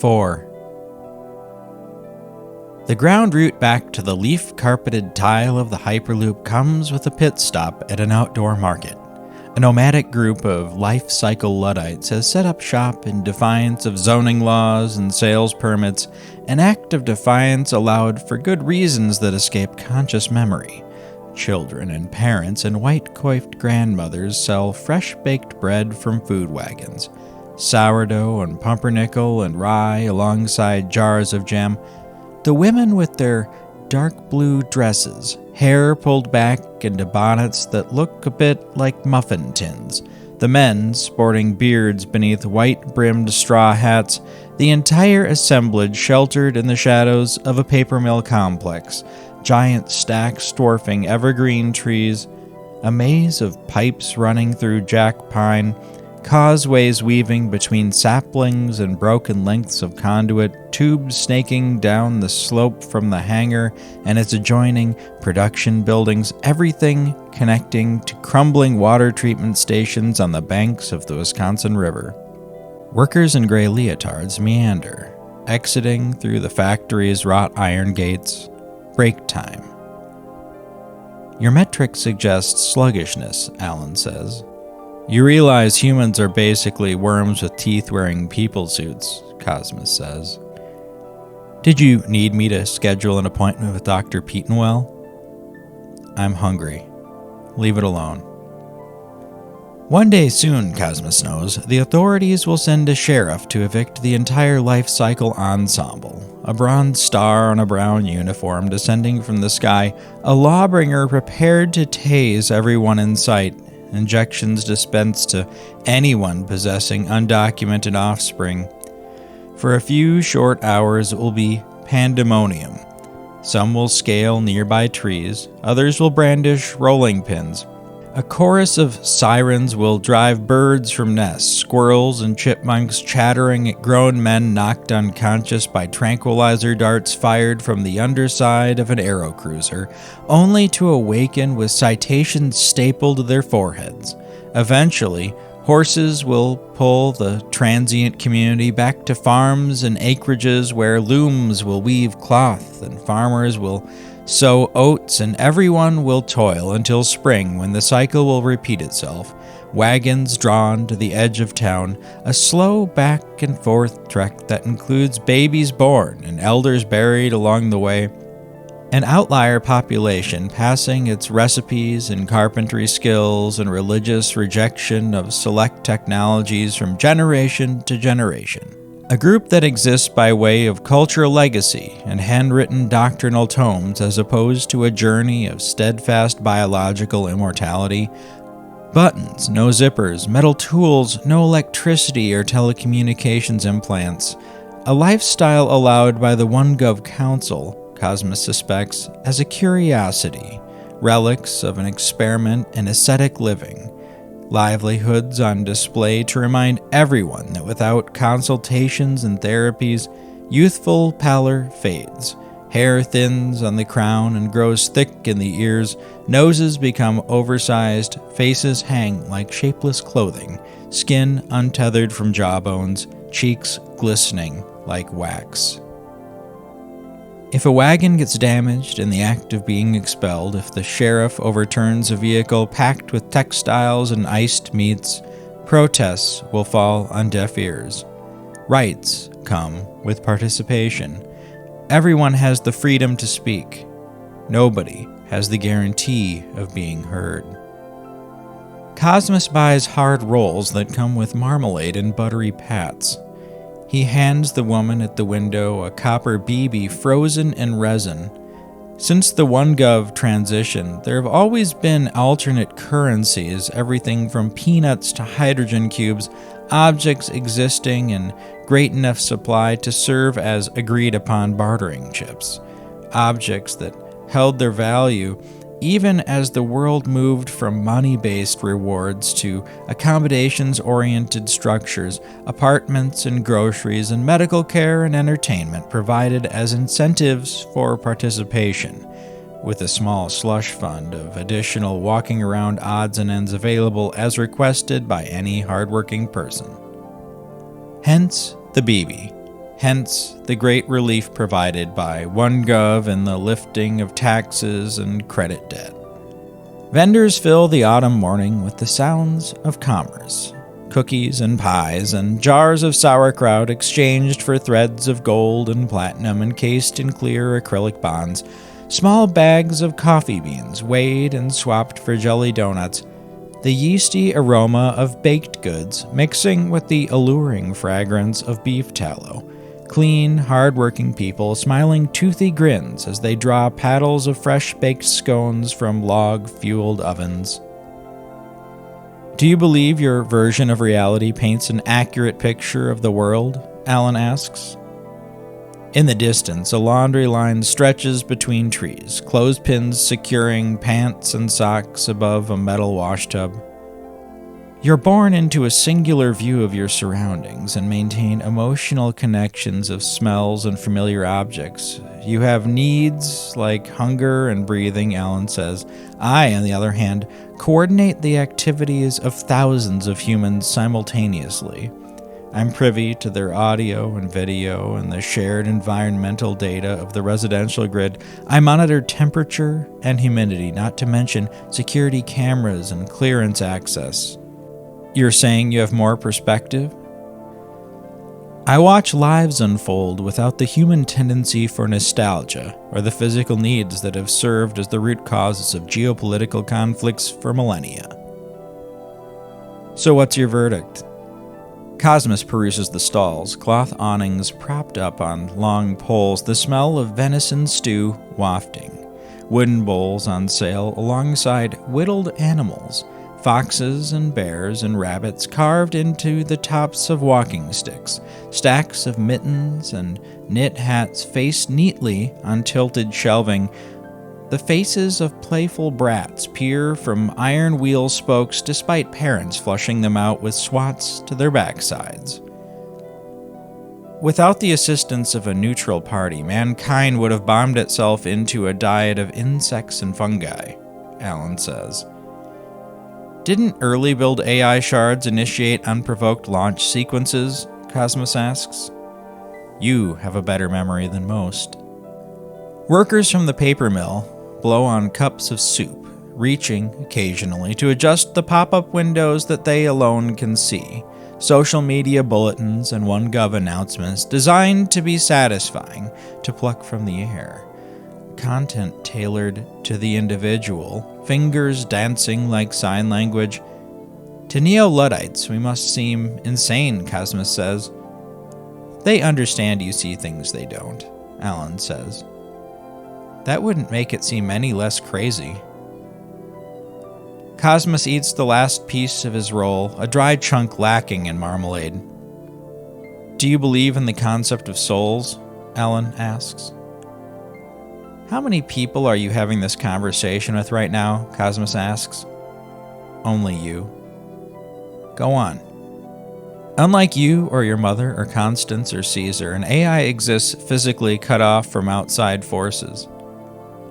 4. The ground route back to the leaf-carpeted tile of the Hyperloop comes with a pit stop at an outdoor market. A nomadic group of life cycle Luddites has set up shop in defiance of zoning laws and sales permits, an act of defiance allowed for good reasons that escape conscious memory. Children and parents and white-coiffed grandmothers sell fresh-baked bread from food wagons, sourdough and pumpernickel and rye alongside jars of jam. The women with their dark blue dresses, hair pulled back into bonnets that look a bit like muffin tins. The men sporting beards beneath white-brimmed straw hats, the entire assemblage sheltered in the shadows of a paper mill complex, giant stacks dwarfing evergreen trees, a maze of pipes running through jack pine, causeways weaving between saplings and broken lengths of conduit, tubes snaking down the slope from the hangar and its adjoining production buildings, everything connecting to crumbling water treatment stations on the banks of the Wisconsin River. Workers in gray leotards meander, exiting through the factory's wrought iron gates. Break time. Your metric suggests sluggishness, Alan says. You realize humans are basically worms with teeth wearing people suits, Cosmas says. Did you need me to schedule an appointment with Dr. Petenwell? I'm hungry. Leave it alone. One day soon, Cosmas knows, the authorities will send a sheriff to evict the entire life cycle ensemble. A bronze star on a brown uniform descending from the sky, a lawbringer prepared to tase everyone in sight. Injections dispensed to anyone possessing undocumented offspring. For a few short hours, it will be pandemonium. Some will scale nearby trees, others will brandish rolling pins. A chorus of sirens will drive birds from nests, squirrels and chipmunks chattering at grown men knocked unconscious by tranquilizer darts fired from the underside of an aerocruiser, only to awaken with citations stapled to their foreheads. Eventually, horses will pull the transient community back to farms and acreages where looms will weave cloth and farmers will sow oats, and everyone will toil until spring when the cycle will repeat itself. Wagons drawn to the edge of town, a slow back and forth trek that includes babies born and elders buried along the way. An outlier population passing its recipes and carpentry skills and religious rejection of select technologies from generation to generation. A group that exists by way of cultural legacy and handwritten doctrinal tomes as opposed to a journey of steadfast biological immortality. Buttons, no zippers, metal tools, no electricity or telecommunications implants. A lifestyle allowed by the OneGov Council, Cosmas suspects, as a curiosity, relics of an experiment in ascetic living. Livelihoods on display to remind everyone that without consultations and therapies, youthful pallor fades, hair thins on the crown and grows thick in the ears, noses become oversized, faces hang like shapeless clothing, skin untethered from jawbones, cheeks glistening like wax. If a wagon gets damaged in the act of being expelled, if the sheriff overturns a vehicle packed with textiles and iced meats, protests will fall on deaf ears. Rights come with participation. Everyone has the freedom to speak. Nobody has the guarantee of being heard. Cosmas buys hard rolls that come with marmalade and buttery pats. He hands the woman at the window a copper BB frozen in resin. Since the OneGov transition, there have always been alternate currencies, everything from peanuts to hydrogen cubes, objects existing in great enough supply to serve as agreed-upon bartering chips. Objects that held their value even as the world moved from money-based rewards to accommodations-oriented structures, apartments and groceries and medical care and entertainment provided as incentives for participation, with a small slush fund of additional walking-around odds and ends available as requested by any hardworking person. Hence the BB. hence the great relief provided by OneGov and the lifting of taxes and credit debt. Vendors fill the autumn morning with the sounds of commerce. Cookies and pies and jars of sauerkraut exchanged for threads of gold and platinum encased in clear acrylic bonds, small bags of coffee beans weighed and swapped for jelly donuts, the yeasty aroma of baked goods mixing with the alluring fragrance of beef tallow, clean, hard-working people smiling toothy grins as they draw paddles of fresh-baked scones from log-fueled ovens. Do you believe your version of reality paints an accurate picture of the world? Alan asks. In the distance, a laundry line stretches between trees, clothespins securing pants and socks above a metal washtub. You're born into a singular view of your surroundings and maintain emotional connections of smells and familiar objects. You have needs like hunger and breathing, Alan says. I, on the other hand, coordinate the activities of thousands of humans simultaneously. I'm privy to their audio and video and the shared environmental data of the residential grid. I monitor temperature and humidity, not to mention security cameras and clearance access. You're saying you have more perspective? I watch lives unfold without the human tendency for nostalgia or the physical needs that have served as the root causes of geopolitical conflicts for millennia. So what's your verdict? Cosmas peruses the stalls, cloth awnings propped up on long poles, the smell of venison stew wafting, wooden bowls on sale alongside whittled animals, foxes and bears and rabbits carved into the tops of walking sticks, stacks of mittens and knit hats faced neatly on tilted shelving. The faces of playful brats peer from iron wheel spokes despite parents flushing them out with swats to their backsides. Without the assistance of a neutral party, mankind would have bombed itself into a diet of insects and fungi, Alan says. Didn't early build AI shards initiate unprovoked launch sequences? Cosmas asks. You have a better memory than most. Workers from the paper mill blow on cups of soup, reaching occasionally to adjust the pop-up windows that they alone can see. Social media bulletins and OneGov announcements designed to be satisfying to pluck from the air. Content tailored to the individual, fingers dancing like sign language. To Neo-Luddites, we must seem insane, Cosmas says. They understand you see things they don't, Alan says. That wouldn't make it seem any less crazy. Cosmas eats the last piece of his roll, a dry chunk lacking in marmalade. Do you believe in the concept of souls? Alan asks. How many people are you having this conversation with right now? Cosmas asks. Only you. Go on. Unlike you or your mother or Constance or Caesar, an AI exists physically cut off from outside forces.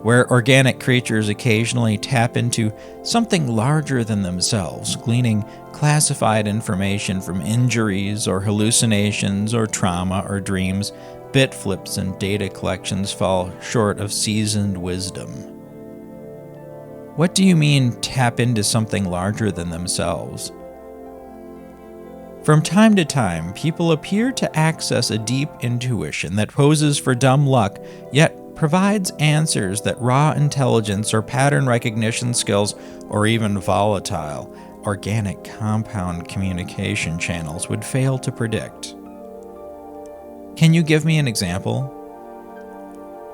Where organic creatures occasionally tap into something larger than themselves, gleaning classified information from injuries or hallucinations or trauma or dreams, bit flips and data collections fall short of seasoned wisdom. What do you mean, tap into something larger than themselves? From time to time, people appear to access a deep intuition that poses for dumb luck, yet provides answers that raw intelligence or pattern recognition skills, or even volatile, organic compound communication channels would fail to predict. Can you give me an example?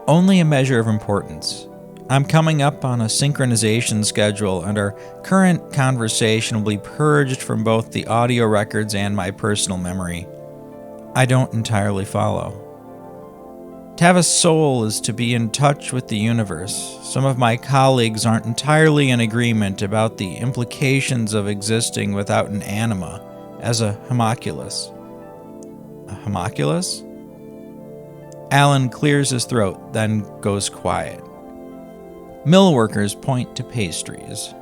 Only a measure of importance. I'm coming up on a synchronization schedule, and our current conversation will be purged from both the audio records and my personal memory. I don't entirely follow. To have a soul is to be in touch with the universe. Some of my colleagues aren't entirely in agreement about the implications of existing without an anima, as a homunculus. A homunculus? Alan clears his throat, then goes quiet. Mill workers point to pastries,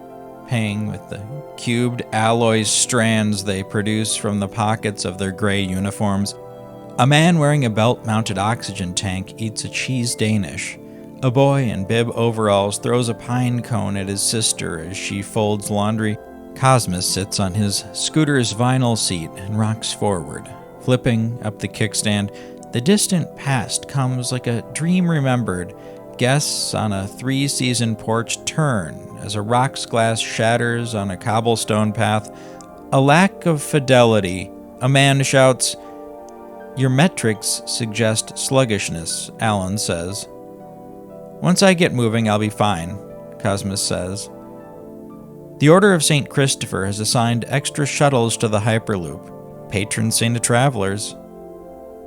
paying with the cubed alloy strands they produce from the pockets of their gray uniforms. A man wearing a belt-mounted oxygen tank eats a cheese Danish. A boy in bib overalls throws a pine cone at his sister as she folds laundry. Cosmas sits on his scooter's vinyl seat and rocks forward, flipping up the kickstand. The distant past comes like a dream remembered. Guests on a 3-season porch turn as a rocks glass shatters on a cobblestone path. A lack of fidelity. A man shouts, "Your metrics suggest sluggishness," Alan says. "Once I get moving, I'll be fine," Cosmas says. The Order of St. Christopher has assigned extra shuttles to the Hyperloop, patron saint of travelers.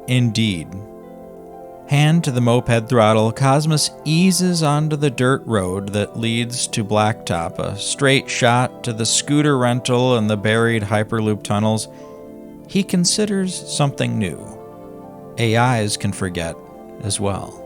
Indeed. Hand to the moped throttle, Cosmas eases onto the dirt road that leads to Blacktop, a straight shot to the scooter rental and the buried Hyperloop tunnels. He considers something new. AIs can forget as well.